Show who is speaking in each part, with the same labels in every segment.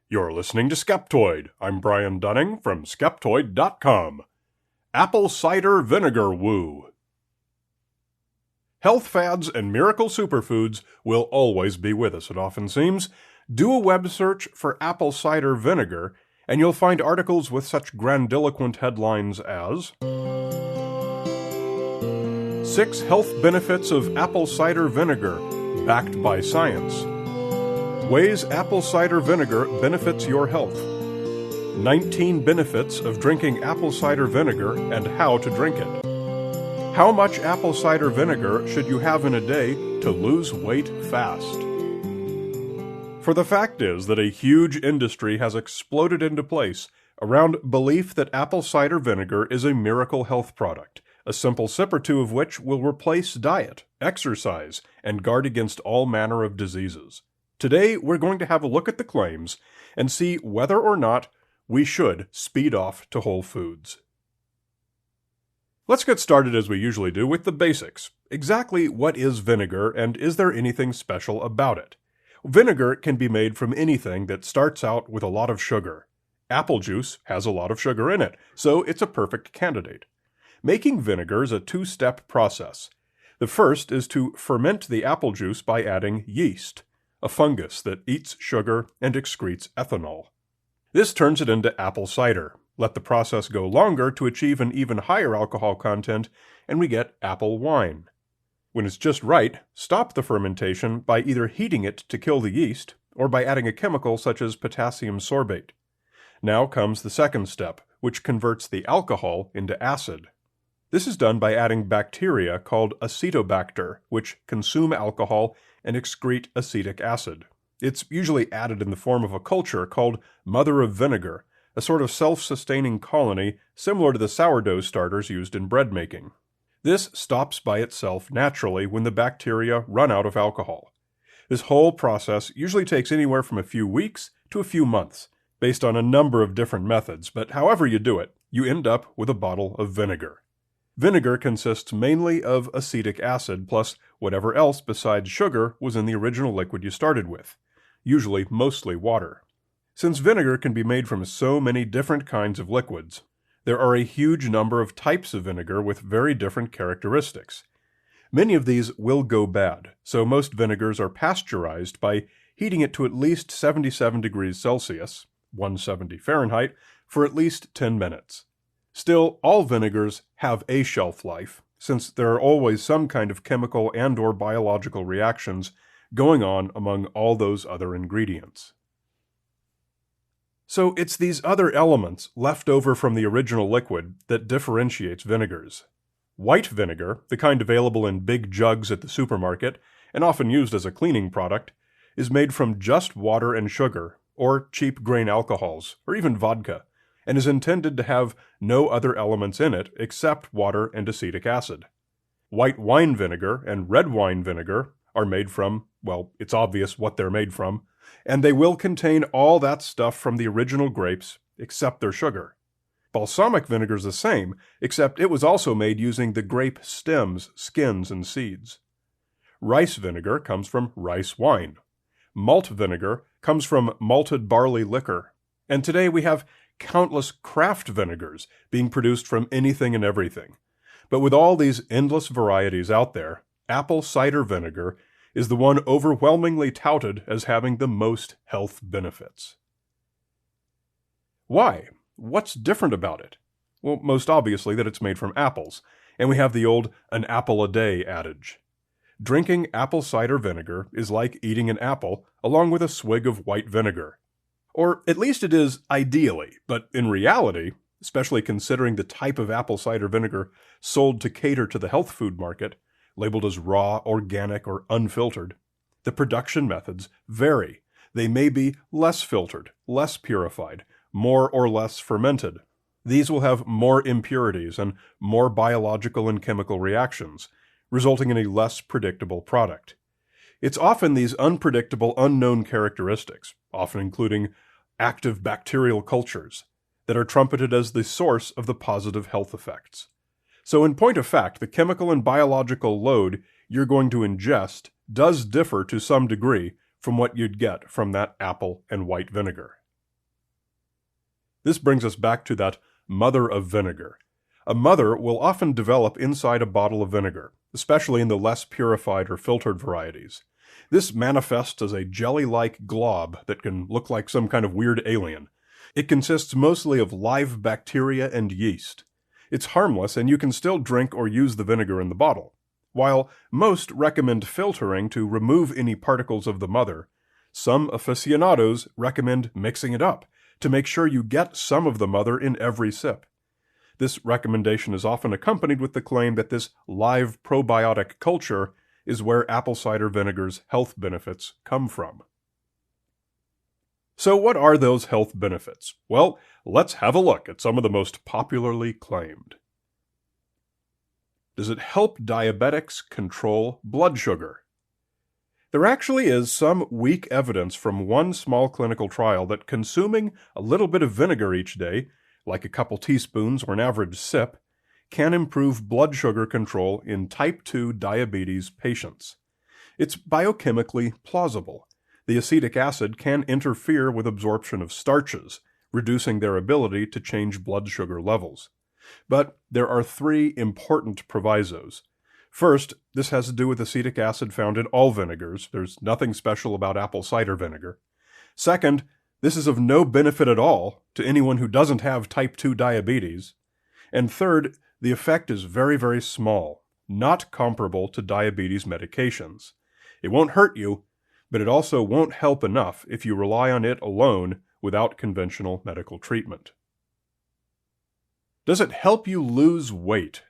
Speaker 1: You're listening to Skeptoid. I'm Brian Dunning from Skeptoid.com. Apple cider vinegar woo. Health fads and miracle superfoods will always be with us, it often seems. Do a web search for apple cider vinegar, and you'll find articles with such grandiloquent headlines as 6 Health Benefits of Apple Cider Vinegar, Backed by Science. Ways apple cider vinegar benefits your health. 19 benefits of drinking apple cider vinegar and how to drink it. How much apple cider vinegar should you have in a day to lose weight fast? For the fact is that a huge industry has exploded into place around belief that apple cider vinegar is a miracle health product, a simple sip or two of which will replace diet, exercise, and guard against all manner of diseases. Today, we're going to have a look at the claims and see whether or not we should speed off to Whole Foods. Let's get started as we usually do with the basics. Exactly what is vinegar, and is there anything special about it? Vinegar can be made from anything that starts out with a lot of sugar. Apple juice has a lot of sugar in it, so it's a perfect candidate. Making vinegar is a two-step process. The first is to ferment the apple juice by adding yeast, a fungus that eats sugar and excretes ethanol. This turns it into apple cider. Let the process go longer to achieve an even higher alcohol content, and we get apple wine. When it's just right, stop the fermentation by either heating it to kill the yeast, or by adding a chemical such as potassium sorbate. Now comes the second step, which converts the alcohol into acid. This is done by adding bacteria called acetobacter, which consume alcohol and excrete acetic acid. It's usually added in the form of a culture called mother of vinegar, a sort of self-sustaining colony similar to the sourdough starters used in bread making. This stops by itself naturally when the bacteria run out of alcohol. This whole process usually takes anywhere from a few weeks to a few months, based on a number of different methods, but however you do it, you end up with a bottle of vinegar. Vinegar consists mainly of acetic acid plus whatever else besides sugar was in the original liquid you started with, usually mostly water. Since vinegar can be made from so many different kinds of liquids, there are a huge number of types of vinegar with very different characteristics. Many of these will go bad, so most vinegars are pasteurized by heating it to at least 77 degrees Celsius, 170 Fahrenheit, for at least 10 minutes. Still, all vinegars have a shelf life, since there are always some kind of chemical and/or biological reactions going on among all those other ingredients. So it's these other elements left over from the original liquid that differentiates vinegars. White vinegar, the kind available in big jugs at the supermarket and often used as a cleaning product, is made from just water and sugar, or cheap grain alcohols, or even vodka, and is intended to have no other elements in it except water and acetic acid. White wine vinegar and red wine vinegar are made from, well, it's obvious what they're made from, and they will contain all that stuff from the original grapes except their sugar. Balsamic vinegar is the same, except it was also made using the grape stems, skins, and seeds. Rice vinegar comes from rice wine. Malt vinegar comes from malted barley liquor. And today we have countless craft vinegars being produced from anything and everything. But with all these endless varieties out there, apple cider vinegar is the one overwhelmingly touted as having the most health benefits. Why? What's different about it? Well, most obviously that it's made from apples, and we have the old "an apple a day" adage. Drinking apple cider vinegar is like eating an apple along with a swig of white vinegar. Or at least it is ideally, but in reality, especially considering the type of apple cider vinegar sold to cater to the health food market, labeled as raw, organic, or unfiltered, the production methods vary. They may be less filtered, less purified, more or less fermented. These will have more impurities and more biological and chemical reactions, resulting in a less predictable product. It's often these unpredictable, unknown characteristics, often including active bacterial cultures, that are trumpeted as the source of the positive health effects. So in point of fact, the chemical and biological load you're going to ingest does differ to some degree from what you'd get from that apple and white vinegar. This brings us back to that mother of vinegar. A mother will often develop inside a bottle of vinegar, especially in the less purified or filtered varieties. This manifests as a jelly-like glob that can look like some kind of weird alien. It consists mostly of live bacteria and yeast. It's harmless, and you can still drink or use the vinegar in the bottle. While most recommend filtering to remove any particles of the mother, some aficionados recommend mixing it up to make sure you get some of the mother in every sip. This recommendation is often accompanied with the claim that this live probiotic culture is where apple cider vinegar's health benefits come from. So what are those health benefits? Well, let's have a look at some of the most popularly claimed. Does it help diabetics control blood sugar? There actually is some weak evidence from one small clinical trial that consuming a little bit of vinegar each day, like a couple teaspoons or an average sip, can improve blood sugar control in type 2 diabetes patients. It's biochemically plausible. The acetic acid can interfere with absorption of starches, reducing their ability to change blood sugar levels. But there are three important provisos. First, this has to do with acetic acid found in all vinegars. There's nothing special about apple cider vinegar. Second, this is of no benefit at all to anyone who doesn't have type 2 diabetes. And third, the effect is very, very small, not comparable to diabetes medications. It won't hurt you, but it also won't help enough if you rely on it alone without conventional medical treatment. Does it help you lose weight?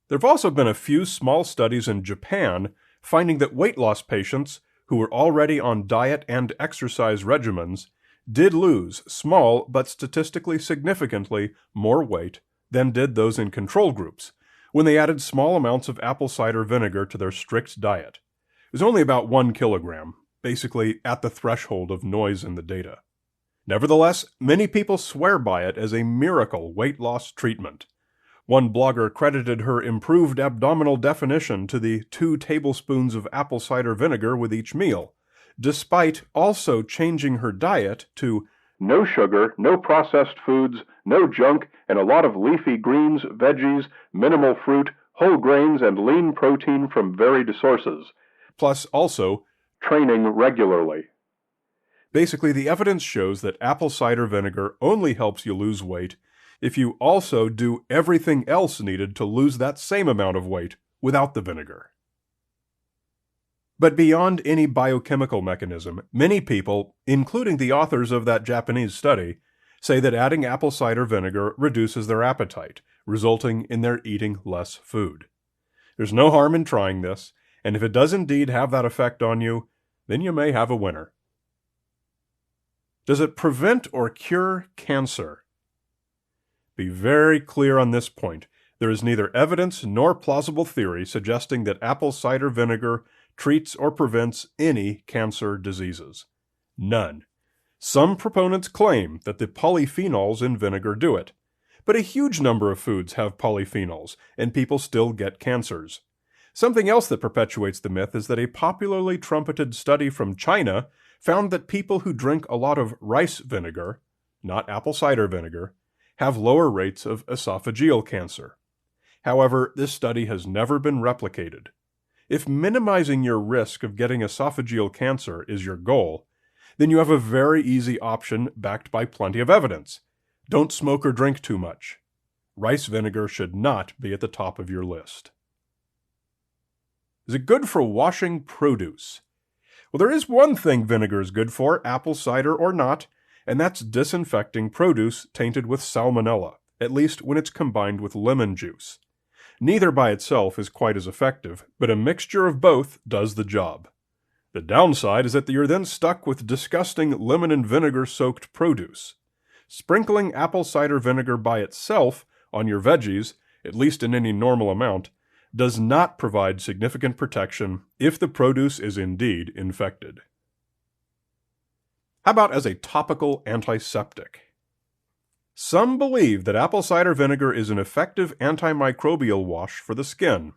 Speaker 1: There have also been a few small studies in Japan finding that weight loss patients who were already on diet and exercise regimens did lose small but statistically significantly more weight than did those in control groups when they added small amounts of apple cider vinegar to their strict diet. It was only about 1 kilogram, basically at the threshold of noise in the data. Nevertheless, many people swear by it as a miracle weight loss treatment. One blogger credited her improved abdominal definition to the 2 tablespoons of apple cider vinegar with each meal, despite also changing her diet to no sugar, no processed foods, no junk, and a lot of leafy greens, veggies, minimal fruit, whole grains, and lean protein from varied sources, plus also training regularly. Basically, the evidence shows that apple cider vinegar only helps you lose weight if you also do everything else needed to lose that same amount of weight without the vinegar. But beyond any biochemical mechanism, many people, including the authors of that Japanese study, say that adding apple cider vinegar reduces their appetite, resulting in their eating less food. There's no harm in trying this, and if it does indeed have that effect on you, then you may have a winner. Does it prevent or cure cancer? Be very clear on this point. There is neither evidence nor plausible theory suggesting that apple cider vinegar treats or prevents any cancer diseases. None. Some proponents claim that the polyphenols in vinegar do it, but a huge number of foods have polyphenols, and people still get cancers. Something else that perpetuates the myth is that a popularly trumpeted study from China found that people who drink a lot of rice vinegar, not apple cider vinegar, have lower rates of esophageal cancer. However, this study has never been replicated. If minimizing your risk of getting esophageal cancer is your goal, then you have a very easy option backed by plenty of evidence. Don't smoke or drink too much. Rice vinegar should not be at the top of your list. Is it good for washing produce? Well, there is one thing vinegar is good for, apple cider or not, and that's disinfecting produce tainted with salmonella, at least when it's combined with lemon juice. Neither by itself is quite as effective, but a mixture of both does the job. The downside is that you're then stuck with disgusting lemon and vinegar-soaked produce. Sprinkling apple cider vinegar by itself on your veggies, at least in any normal amount, does not provide significant protection if the produce is indeed infected. How about as a topical antiseptic? Some believe that apple cider vinegar is an effective antimicrobial wash for the skin.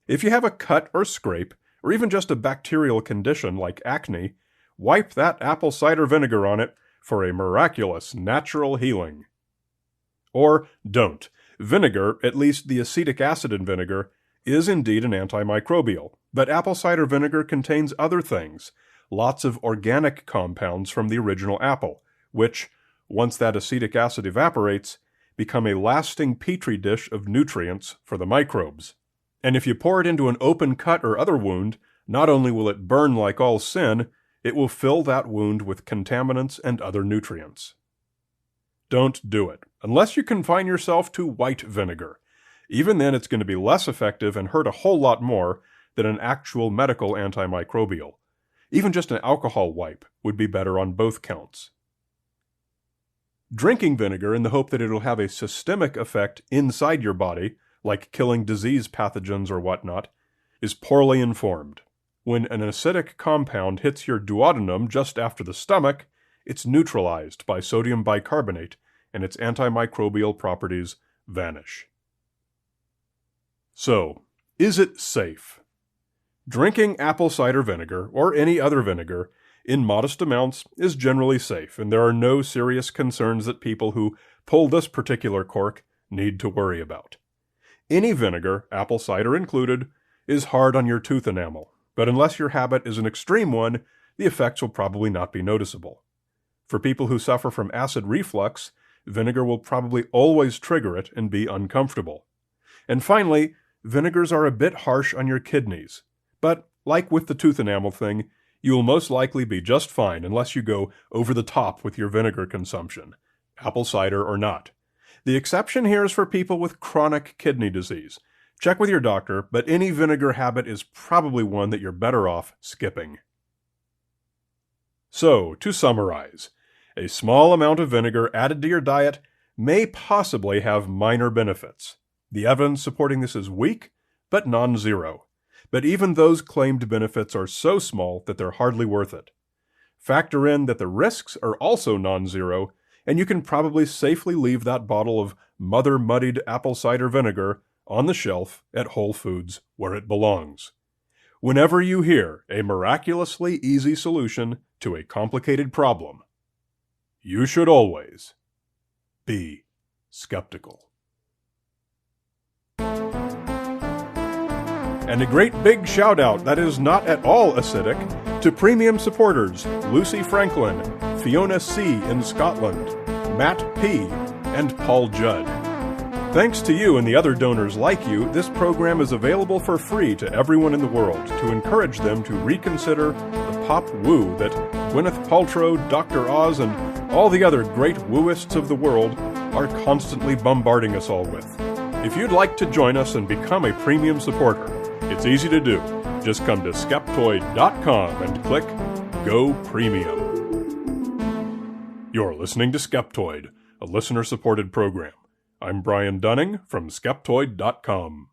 Speaker 1: If you have a cut or scrape, or even just a bacterial condition like acne, wipe that apple cider vinegar on it for a miraculous natural healing. Or don't. Vinegar, at least the acetic acid in vinegar, is indeed an antimicrobial, but apple cider vinegar contains other things, lots of organic compounds from the original apple, which, once that acetic acid evaporates, become a lasting petri dish of nutrients for the microbes. And if you pour it into an open cut or other wound, not only will it burn like all sin, it will fill that wound with contaminants and other nutrients. Don't do it, unless you confine yourself to white vinegar. Even then, it's going to be less effective and hurt a whole lot more than an actual medical antimicrobial. Even just an alcohol wipe would be better on both counts. Drinking vinegar in the hope that it'll have a systemic effect inside your body, like killing disease pathogens or whatnot, is poorly informed. When an acidic compound hits your duodenum just after the stomach, it's neutralized by sodium bicarbonate, and its antimicrobial properties vanish. So, is it safe? Drinking apple cider vinegar, or any other vinegar, in modest amounts is generally safe, and there are no serious concerns that people who pull this particular cork need to worry about. Any vinegar, apple cider included, is hard on your tooth enamel, but unless your habit is an extreme one, the effects will probably not be noticeable. For people who suffer from acid reflux, vinegar will probably always trigger it and be uncomfortable. And finally, vinegars are a bit harsh on your kidneys, but like with the tooth enamel thing, you will most likely be just fine unless you go over the top with your vinegar consumption, apple cider or not. The exception here is for people with chronic kidney disease. Check with your doctor, but any vinegar habit is probably one that you're better off skipping. So, to summarize, a small amount of vinegar added to your diet may possibly have minor benefits. The evidence supporting this is weak, but non-zero. But even those claimed benefits are so small that they're hardly worth it. Factor in that the risks are also non-zero, and you can probably safely leave that bottle of mother-muddied apple cider vinegar on the shelf at Whole Foods where it belongs. Whenever you hear a miraculously easy solution to a complicated problem, you should always be skeptical. And a great big shout out that is not at all acidic to premium supporters Lucy Franklin, Fiona C. in Scotland, Matt P., and Paul Judd. Thanks to you and the other donors like you, this program is available for free to everyone in the world to encourage them to reconsider the pop woo that Gwyneth Paltrow, Dr. Oz, and all the other great wooists of the world are constantly bombarding us all with. If you'd like to join us and become a premium supporter, it's easy to do. Just come to Skeptoid.com and click Go Premium. You're listening to Skeptoid, a listener-supported program. I'm Brian Dunning from Skeptoid.com.